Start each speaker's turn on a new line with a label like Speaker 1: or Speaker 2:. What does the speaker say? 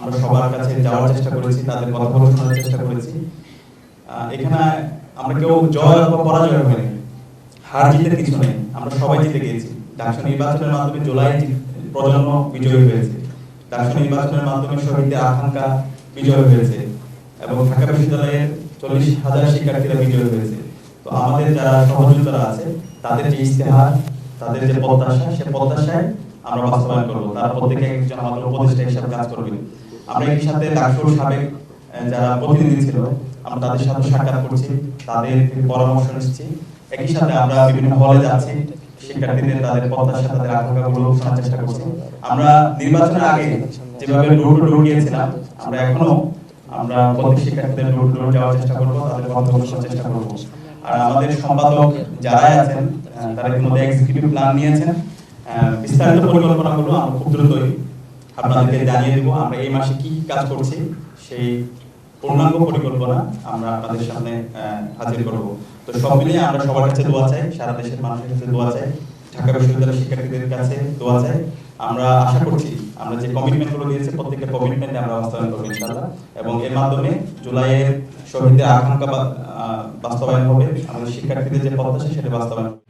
Speaker 1: আমরা সবার কাছে যাওয়ার চেষ্টা করেছি, তাদের কথাগুলো শোনার চেষ্টা করেছি। এখানে আমরা কেউ জয় অথবা পরাজয় হয়নি, হার জিতের কিছু নেই, আমরা সবাই জিতে গিয়েছি। ডাকসু নির্বাচনের মাধ্যমে জুলাই প্রজন্ম বিজয়ী হয়েছে, ডাকসু নির্বাচনের মাধ্যমে শহীদদের আকাঙ্ক্ষা বিজয় হয়েছে এবং ঢাকা বিশ্ববিদ্যালয়ের 40,000 শিক্ষার্থীরা বিজয়ী হয়েছে। তো আমাদের যারা সহযোগিতারা আছে তাদের যে ইস্তেহার, তাদের যে প্রত্যাশা, সে প্রত্যাশায় আমরা বাস্তবায়ন করবো। তার প্রত্যেকে একজন আমাদের উপদেষ্টা হিসাবে কাজ করবে। আমরা একই সাথে ডাকসুর সাবেক যারা প্রতিনিধি ছিল, আমরা তাদের সাথে সাক্ষাৎ করছি, তাদের পরামর্শ নিচ্ছি। একই সাথে আমরা বিভিন্ন হলে যাচ্ছি, শিক্ষার্থীদের তাদের প্রত্যাশা, তাদের আকাঙ্ক্ষাগুলো শোনার চেষ্টা করছি। আমরা নির্বাচনের আগে যেভাবে ডোর টু ডোর গিয়েছিলাম, আমরা এখনো প্রত্যেক শিক্ষার্থীদের ডোর টু ডোর যাওয়ার চেষ্টা করবো, তাদের কথাগুলো শোনার চেষ্টা করবো। আর আমাদের সম্পাদক যারা আছেন তারা ইতিমধ্যে এক্সিকিউটিভ প্ল্যান নিয়েছেন, বিস্তারিত পরিকল্পনাগুলো আমরা খুব দ্রুতই আপনাদেরকে জানিয়ে দেবো। আমরা এই মাসে কি কাজ করছি সেই পূর্ণাঙ্গ পরিকল্পনা আমরা আপনাদের সামনে হাজির করব। তো সব মিলিয়ে আমরা সবার কাছে দোয়া চাই, সারা দেশের মানুষের কাছে দোয়া চাই, ঢাকা বিশ্ববিদ্যালয়ের শিক্ষার্থীদের কাছে দোয়া চাই। আমরা আশা করছি আমরা যে কমিটমেন্টগুলো দিয়েছি প্রত্যেকটা কমিটমেন্টে আমরা বাস্তবায়ন করবো ইনশাআল্লাহ, এবং এর মাধ্যমে জুলাইয়ের শহীদদের আকাঙ্ক্ষা বাস্তবায়ন হবে, আমাদের শিক্ষার্থীদের যে প্রত্যাশা সেটা বাস্তবায়ন হবে।